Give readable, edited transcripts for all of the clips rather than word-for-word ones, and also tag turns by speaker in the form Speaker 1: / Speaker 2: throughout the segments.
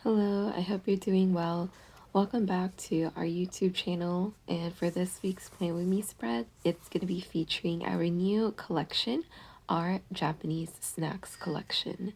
Speaker 1: Hello, I hope you're doing well. Welcome back to our YouTube channel. And for this week's Play With Me spread, it's going to be featuring our new collection, our Japanese snacks collection.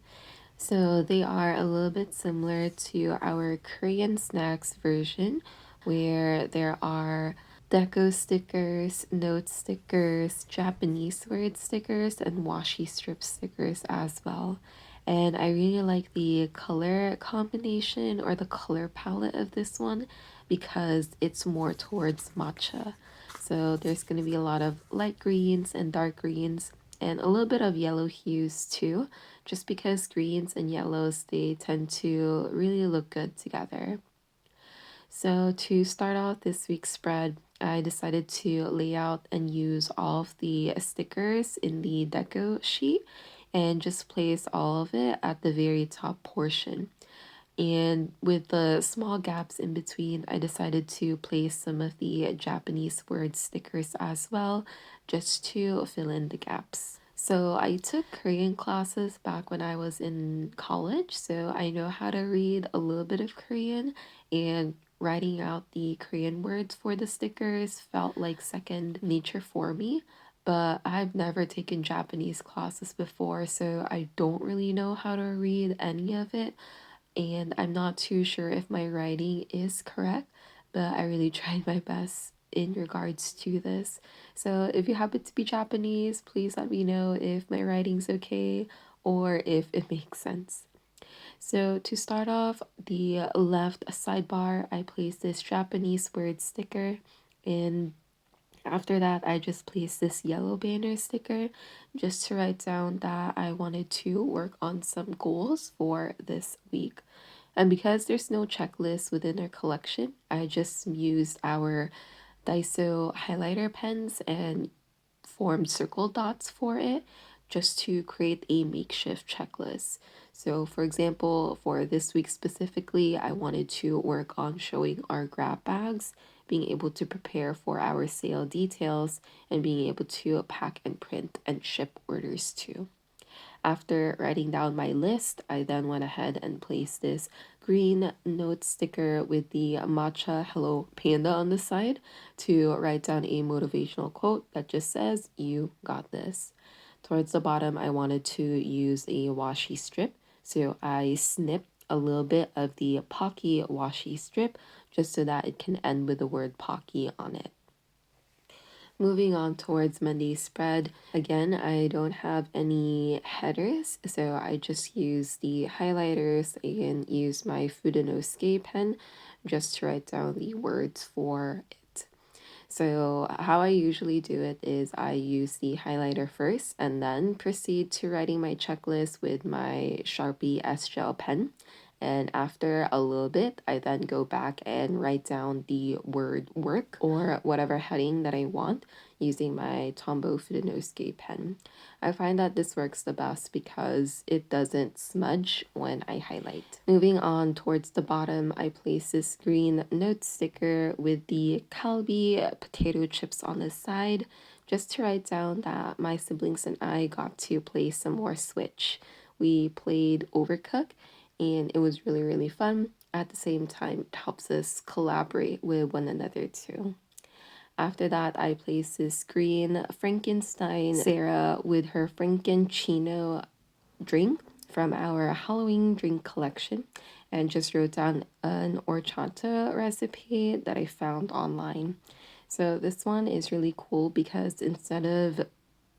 Speaker 1: So they are a little bit similar to our Korean snacks version, where there are deco stickers, note stickers, Japanese word stickers, and washi strip stickers as well. And I really like the color combination or the color palette of this one because it's more towards matcha. So there's going to be a lot of light greens and dark greens and a little bit of yellow hues too, just because greens and yellows, they tend to really look good together. So to start out this week's spread, I decided to lay out and use all of the stickers in the deco sheet and just place all of it at the very top portion. And with the small gaps in between, I decided to place some of the Japanese word stickers as well, just to fill in the gaps. So I took Korean classes back when I was in college, so I know how to read a little bit of Korean, and writing out the Korean words for the stickers felt like second nature for me. But I've never taken Japanese classes before, so I don't really know how to read any of it, and I'm not too sure if my writing is correct, but I really tried my best in regards to this. So if you happen to be Japanese, please let me know if my writing's okay or if it makes sense. So to start off, the left sidebar, I placed this Japanese word sticker, and after that, I just placed this yellow banner sticker just to write down that I wanted to work on some goals for this week. And because there's no checklist within our collection, I just used our Daiso highlighter pens and formed circle dots for it just to create a makeshift checklist. So, for example, for this week specifically, I wanted to work on showing our grab bags, being able to prepare for our sale details, and being able to pack and print and ship orders too. After writing down my list, I then went ahead and placed this green note sticker with the matcha hello panda on the side to write down a motivational quote that just says, "You got this." Towards the bottom, I wanted to use a washi strip, so I snipped a little bit of the Pocky washi strip just so that it can end with the word Pocky on it. Moving on towards Monday's spread, again, I don't have any headers, so I just use the highlighters and use my Fudenosuke pen just to write down the words for it. So how I usually do it is I use the highlighter first and then proceed to writing my checklist with my Sharpie S Gel pen. And after a little bit, I then go back and write down the word work or whatever heading that I want using my Tombow Fudenosuke pen. I find that this works the best because it doesn't smudge when I highlight. Moving on towards the bottom, I place this green note sticker with the Calbee potato chips on the side just to write down that my siblings and I got to play some more Switch. We played Overcook and it was really, really fun. At the same time, it helps us collaborate with one another too. After that, I placed this green Frankenstein Sarah with her Frankenchino drink from our Halloween drink collection and just wrote down an horchata recipe that I found online. So this one is really cool because instead of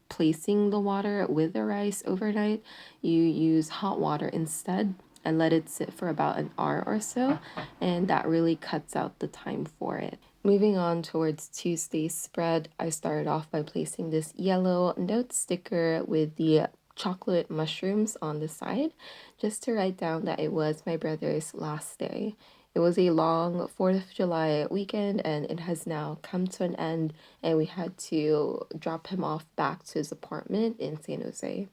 Speaker 1: placing the water with the rice overnight, you use hot water instead and let it sit for about an hour or so, and that really cuts out the time for it. Moving on towards Tuesday's spread, I started off by placing this yellow note sticker with the chocolate mushrooms on the side, just to write down that it was my brother's last day. It was a long 4th of July weekend and it has now come to an end, and we had to drop him off back to his apartment in San Jose.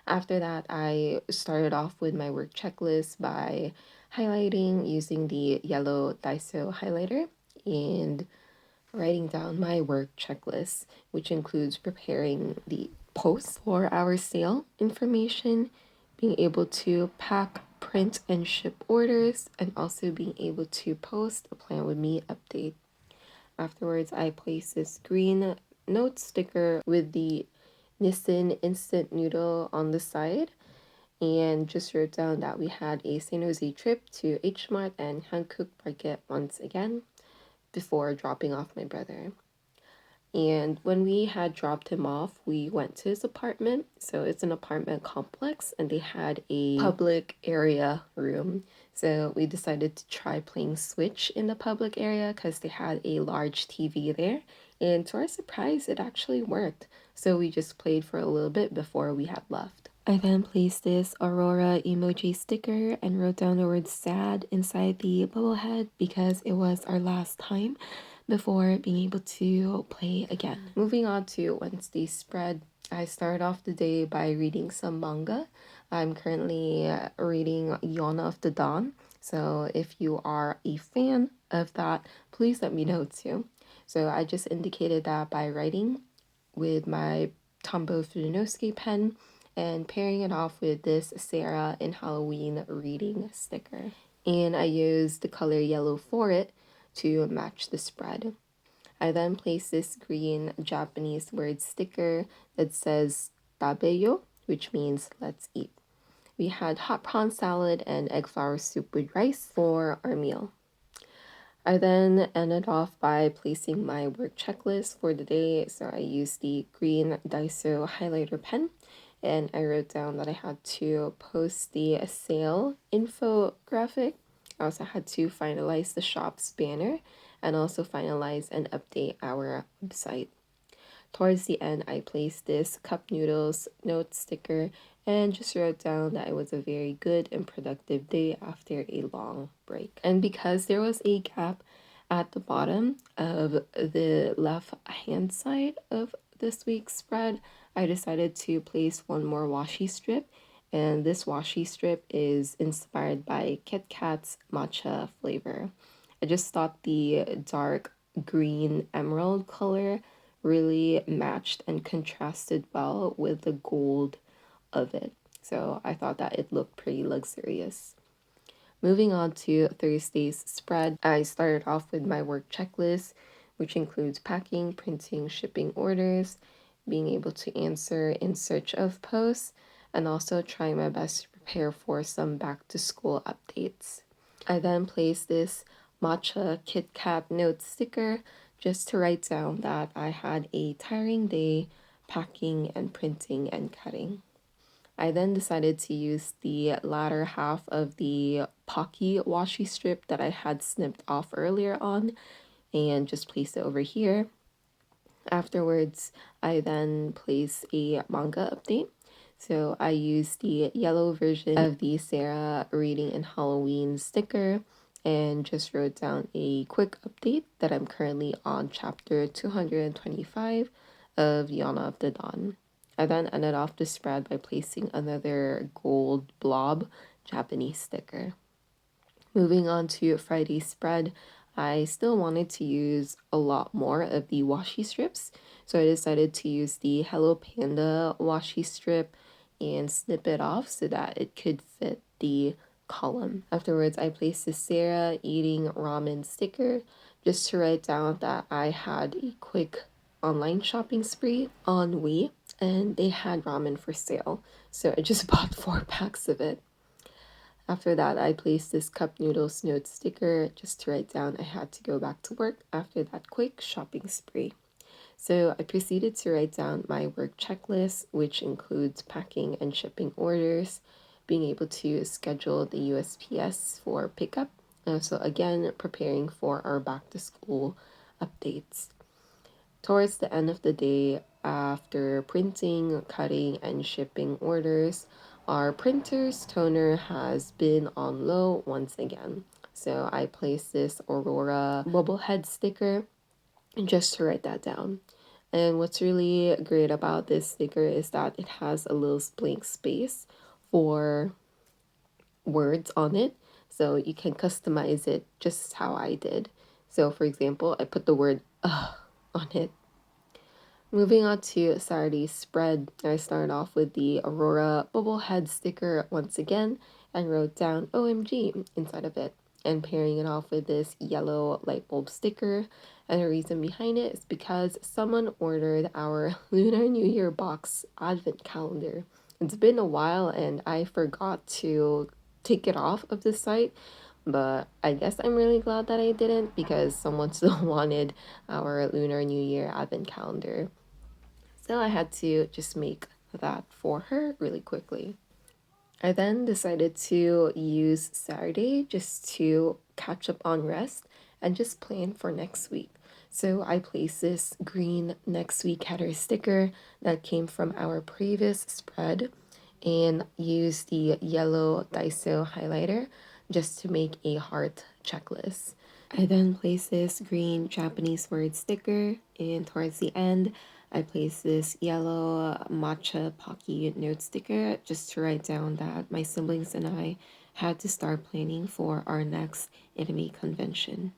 Speaker 1: After that, I started off with my work checklist by highlighting using the yellow Daiso highlighter and writing down my work checklist, which includes preparing the posts for our sale information, being able to pack, print and ship orders, and also being able to post a Plan With Me update. Afterwards, I placed this green note sticker with the Nissin instant noodle on the side, and just wrote down that we had a San Jose trip to H Mart and Hankook Market once again before dropping off my brother. And when we had dropped him off, we went to his apartment. So it's an apartment complex, and they had a public area room. So we decided to try playing Switch in the public area because they had a large TV there. And to our surprise, it actually worked. So we just played for a little bit before we had left. I then placed this Aurora emoji sticker and wrote down the word sad inside the bubble head because it was our last time before being able to play again. Moving on to Wednesday's spread, I started off the day by reading some manga. I'm currently reading Yona of the Dawn, so if you are a fan of that, please let me know too. So I just indicated that by writing with my Tombow Fudenosuke pen and pairing it off with this Sarah in Halloween reading sticker. And I used the color yellow for it to match the spread. I then placed this green Japanese word sticker that says tabeyo, which means let's eat. We had hot prawn salad and egg flour soup with rice for our meal. I then ended off by placing my work checklist for the day. So I used the green Daiso highlighter pen, and I wrote down that I had to post the sale infographic. I also had to finalize the shop's banner and also finalize and update our website. Towards the end, I placed this cup noodles note sticker and just wrote down that it was a very good and productive day after a long break. And because there was a gap at the bottom of the left hand side of this week's spread, I decided to place one more washi strip. And this washi strip is inspired by Kit Kat's matcha flavor. I just thought the dark green emerald color really matched and contrasted well with the gold of it. So I thought that it looked pretty luxurious. Moving on to Thursday's spread, I started off with my work checklist, which includes packing, printing, shipping orders, being able to answer in search of posts, and also trying my best to prepare for some back to school updates. I then placed this matcha Kit Kat note sticker just to write down that I had a tiring day packing and printing and cutting. I then decided to use the latter half of the Pocky washi strip that I had snipped off earlier on and just place it over here. Afterwards, I then place a manga update. So I used the yellow version of the Sarah Reading and Halloween sticker and just wrote down a quick update that I'm currently on chapter 225 of Yana of the Dawn. I then ended off the spread by placing another gold blob Japanese sticker. Moving on to Friday's spread, I still wanted to use a lot more of the washi strips, so I decided to use the Hello Panda washi strip and snip it off so that it could fit the column. Afterwards, I placed the Sarah eating ramen sticker just to write down that I had a quick online shopping spree on Wii and they had ramen for sale, so I just bought 4 packs of it. After that, I placed this cup noodles note sticker just to write down I had to go back to work after that quick shopping spree. So I proceeded to write down my work checklist, which includes packing and shipping orders, being able to schedule the USPS for pickup, and also again preparing for our back to school updates. Towards the end of the day, after printing, cutting, and shipping orders, our printer's toner has been on low once again. So I placed this Aurora bobblehead sticker just to write that down. And what's really great about this sticker is that it has a little blank space for words on it. So you can customize it just how I did. So for example, I put the word on it. Moving on to Saturday's spread, I started off with the Aurora bobblehead sticker once again, I wrote down OMG inside of it and pairing it off with this yellow light bulb sticker. And the reason behind it is because someone ordered our Lunar New Year box advent calendar. It's been a while and I forgot to take it off of the site, but I guess I'm really glad that I didn't because someone still wanted our Lunar New Year advent calendar. So I had to just make that for her really quickly. I then decided to use Saturday just to catch up on rest and just plan for next week. So I placed this green next week header sticker that came from our previous spread and used the yellow Daiso highlighter just to make a heart checklist. I then placed this green Japanese word sticker, and towards the end, I placed this yellow matcha Pocky note sticker just to write down that my siblings and I had to start planning for our next anime convention.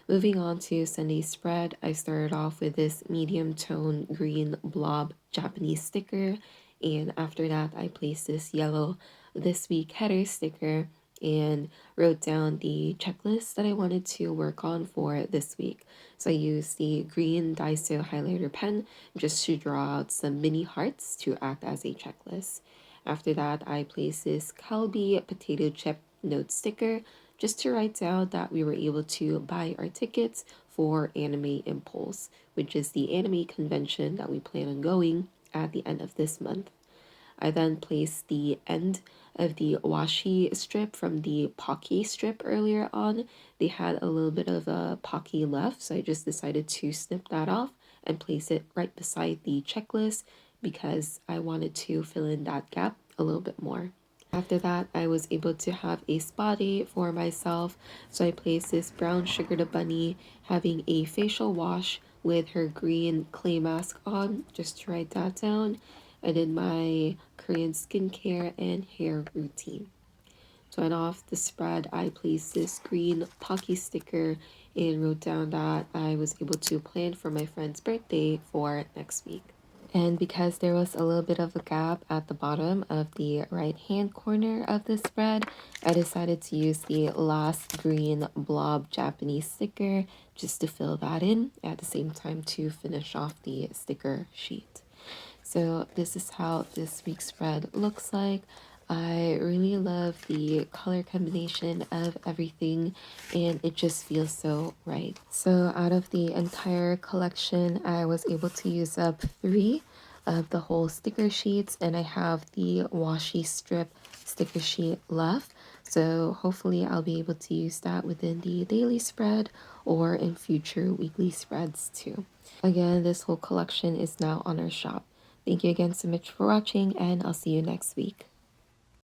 Speaker 1: Moving on to Sunday's spread, I started off with this medium tone green blob Japanese sticker, and after that, I placed this yellow this week header sticker and wrote down the checklist that I wanted to work on for this week. So I used the green Daiso highlighter pen just to draw out some mini hearts to act as a checklist. After that, I placed this Calbee potato chip note sticker just to write down that we were able to buy our tickets for Anime Impulse, which is the anime convention that we plan on going at the end of this month. I then placed the end of the washi strip from the Pocky strip earlier on. They had a little bit of a Pocky left, so I just decided to snip that off and place it right beside the checklist because I wanted to fill in that gap a little bit more. After that, I was able to have a spa day for myself, so I placed this brown sugar the bunny having a facial wash with her green clay mask on, just to write that down. I did my Korean skincare and hair routine. To end off the spread, I placed this green Pocky sticker and wrote down that I was able to plan for my friend's birthday for next week. And because there was a little bit of a gap at the bottom of the right hand corner of the spread, I decided to use the last green blob Japanese sticker just to fill that in at the same time to finish off the sticker sheet. So this is how this week's spread looks like. I really love the color combination of everything and it just feels so right. So out of the entire collection, I was able to use up 3 of the whole sticker sheets and I have the washi strip sticker sheet left. So hopefully I'll be able to use that within the daily spread or in future weekly spreads too. Again, this whole collection is now on our shop. Thank you again so much for watching and I'll see you next week.